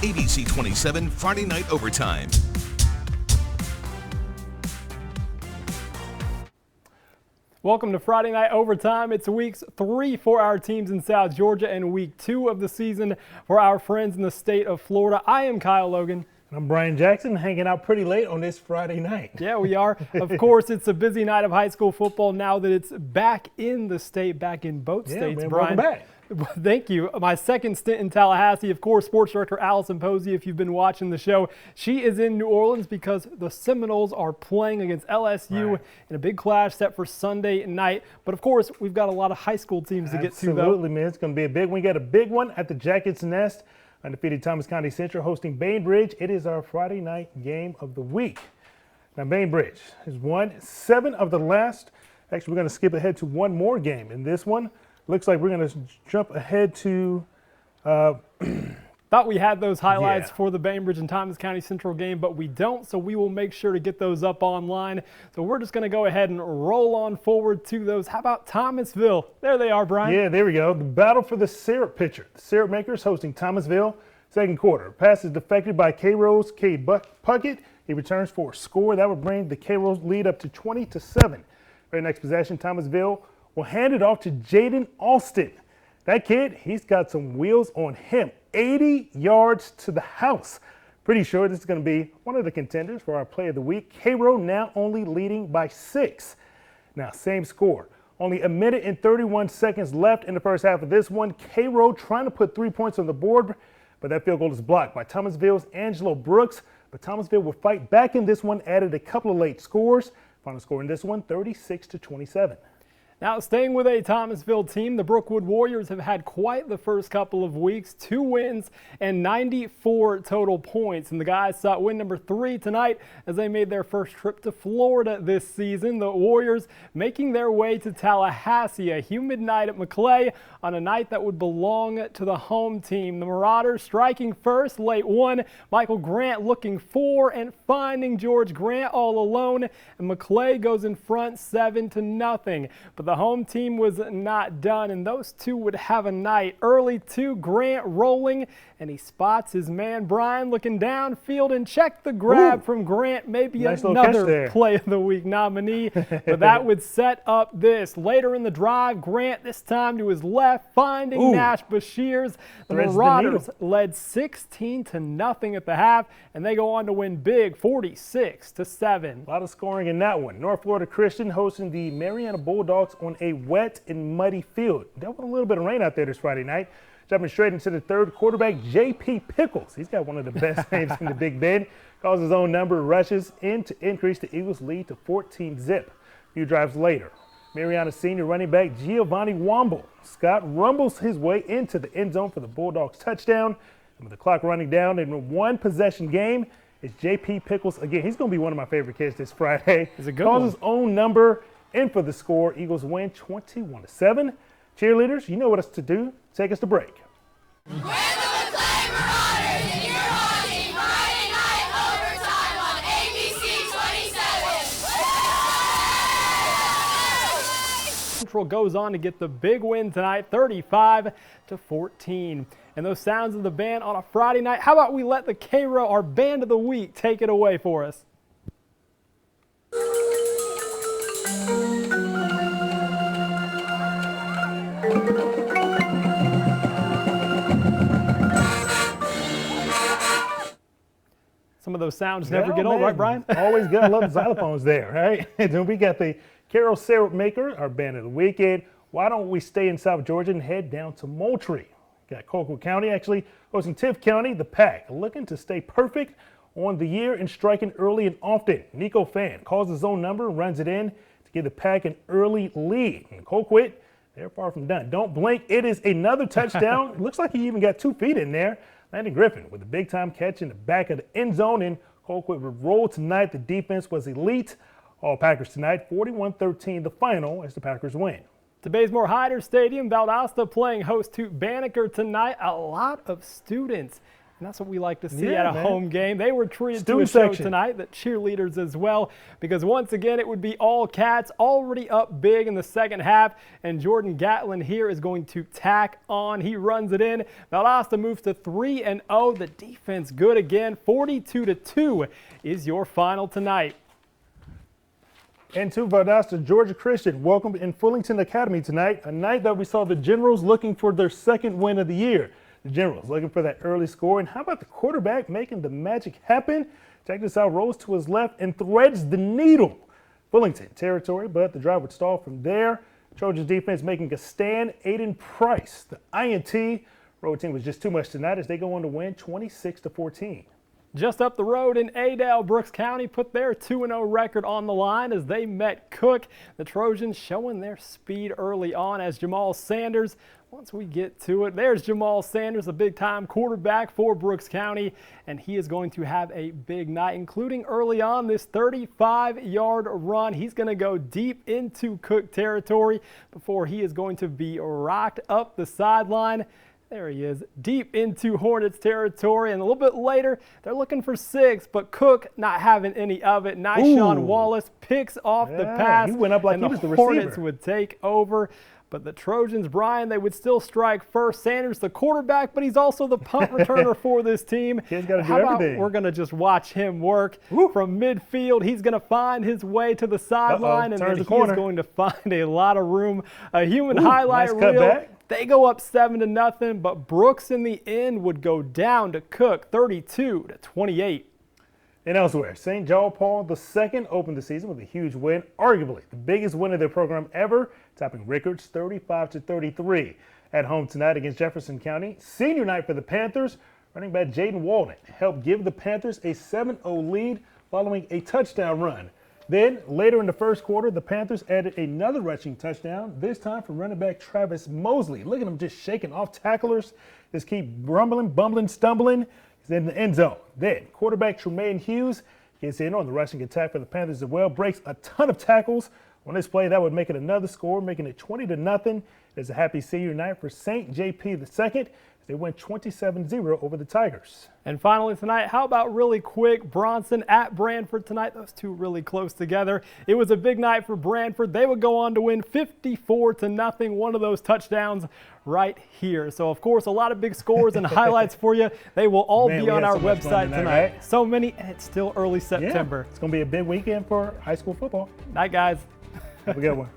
ABC 27 Friday Night Overtime. Welcome to Friday Night Overtime. It's weeks 3 for our teams in South Georgia and week 2 of the season for our friends in the state of Florida. I am Kyle Logan. And I'm Brian Jackson, hanging out pretty late on this Friday night. Yeah, we are. Of course, it's a busy night of high school football now that it's back in the state, back in both states, man, Brian. welcome back. Thank you. My second stint in Tallahassee, of course, sports director Allison Posey, if you've been watching the show, she is in New Orleans because the Seminoles are playing against LSU in a big clash set for Sunday night. But, of course, we've got a lot of high school teams to get to, though. Absolutely, man. It's going to be a big one. We got a big one at the Jackets Nest. Undefeated Thomas County Central hosting Bainbridge. It is our Friday night game of the week. Now, Bainbridge has won 7 of the last. Actually, we're going to skip ahead to one more game in this one. Looks like we're going to jump ahead to thought we had those highlights for the Bainbridge and Thomas County Central game, but we don't, so we will make sure to get those up online. So we're just going to go ahead and roll on forward to those. How about Thomasville? There they are, Brian. Yeah, there we go. The battle for the syrup pitcher. The syrup makers hosting Thomasville. Second quarter. Pass is deflected by Cairo's Puckett. He returns for a score. That would bring the Cairo's lead up to 20-7. Very next possession, Thomasville will hand it off to Jaden Alston. That kid, he's got some wheels on him. 80 yards to the house. Pretty sure this is going to be one of the contenders for our play of the week. Cairo now only leading by 6. Now, same score. Only a minute and 31 seconds left in the first half of this one. Cairo trying to put 3 points on the board, but that field goal is blocked by Thomasville's Angelo Brooks. But Thomasville will fight back in this one, added a couple of late scores. Final score in this one, 36-27. Now, staying with a Thomasville team, the Brookwood Warriors have had quite the first couple of weeks. 2 wins and 94 total points. And the guys sought win number 3 tonight as they made their first trip to Florida this season. The Warriors making their way to Tallahassee, a humid night at Maclay on a night that would belong to the home team. The Marauders striking first, late 1. Michael Grant looking for and finding George Grant all alone. And Maclay goes in front 7-0. But the home team was not done, and those two would have a night. Early 2, Grant rolling, and he spots his man Brian looking downfield and check the grab from Grant. Maybe nice another play of the week nominee, but that would set up this. Later in the drive, Grant this time to his left, finding Nash Bashirs. The Marauders led 16-0 at the half, and they go on to win big, 46-7. A lot of scoring in that one. North Florida Christian hosting the Mariana Bulldogs on a wet and muddy field. Dealt with a little bit of rain out there this Friday night. Jumping straight into the third, quarterback J.P. Pickles. He's got one of the best names in the Big Bend. Calls his own number, rushes in to increase the Eagles' lead to 14-zip. A few drives later, Mariana senior running back Giovanni Womble. Scott rumbles his way into the end zone for the Bulldogs touchdown. And with the clock running down in a one-possession game, it's J.P. Pickles again. He's going to be one of my favorite kids this Friday. He's a good Calls one. his own number in for the score. Eagles win 21-7. Cheerleaders, you know what to do. Take us to break. We're the Maclay Marauders, and you're watching Friday Night Overtime on ABC 27. Central goes on to get the big win tonight, 35-14. And those sounds of the band on a Friday night, how about we let the Cairo, our band of the week, take it away for us? Some of those sounds never get old, right, Brian? Always good. I love the xylophones there, right? And then we got the Cairo Syrup Maker, our band of the weekend. Why don't we stay in South Georgia and head down to Moultrie? Got Colquitt County actually hosting Tift County. The Pack looking to stay perfect on the year and striking early and often. Nico Fan calls his own number and runs it in to give the Pack an early lead. And Colquitt, they're far from done. Don't blink. It is another touchdown. It looks like he even got 2 feet in there. Landon Griffin with a big-time catch in the back of the end zone, and Colquitt would roll tonight. The defense was elite. All Packers tonight, 41-13 the final as the Packers win. To Bazemore Hyder Stadium, Valdosta playing host to Banneker tonight. A lot of students And that's what we like to see Yeah, at a man. home game. They were treated to a Student show section. tonight, the cheerleaders as well, because once again it would be all Cats, already up big in the second half, and Jordan Gatlin here is going to tack on. He runs it in. Valdosta moves to 3-0. The defense good again. 42-2 is your final tonight. And to Valdosta, Georgia Christian welcome in Fullington Academy tonight, a night that we saw the Generals looking for their second win of the year. The Generals looking for that early score. And how about the quarterback making the magic happen? Check this out. Rolls to his left and threads the needle. Fullington territory, but the drive would stall from there. Trojans defense making a stand. Aiden Price, the INT. Road team was just too much tonight as they go on to win 26-14. Just up the road in Adel, Brooks County put their 2-0 record on the line as they met Cook. The Trojans showing their speed early on as Jamal Sanders, once we get to it, there's Jamal Sanders, a big-time quarterback for Brooks County, and he is going to have a big night, including early on this 35-yard run. He's going to go deep into Cook territory before he is going to be rocked up the sideline. There he is, deep into Hornets territory, and a little bit later, they're looking for 6, but Cook not having any of it. Nyshawn Wallace picks off the pass, he went up like and he was the Hornets receiver. would take over. But the Trojans, Brian, they would still strike first. Sanders, the quarterback, but he's also the punt returner for this team. Kid's gotta do How about everything. we're going to just watch him work from midfield. He's going to find his way to the sideline, and then turns the he is corner. going to find a lot of room. A human Ooh, highlight nice reel. cutback. They go up 7-0, but Brooks in the end would go down to Cook 32-28. And elsewhere, St. John Paul II opened the season with a huge win, arguably the biggest win of their program ever, topping Rickards 35-33. At home tonight against Jefferson County, senior night for the Panthers. Running back Jaden Walden helped give the Panthers a 7-0 lead following a touchdown run. Then, later in the first quarter, the Panthers added another rushing touchdown, this time from running back Travis Mosley. Look at him just shaking off tacklers, just keep rumbling, bumbling, stumbling. He's in the end zone. Then, quarterback Tremaine Hughes gets in on the rushing attack for the Panthers as well, breaks a ton of tackles. On this play, that would make it another score, making it 20-0. It's a happy senior night for St. JP II. They went 27-0 over the Tigers. And finally tonight, how about really quick, Bronson at Branford tonight? Those two really close together. It was a big night for Branford. They would go on to win 54-0. One of those touchdowns right here. So, of course, a lot of big scores and highlights for you. They will all Man, be we on had our so much fun website tonight, tonight. right? So many, and it's still early September. Yeah, it's going to be a big weekend for high school football. Night, guys. Have a good one.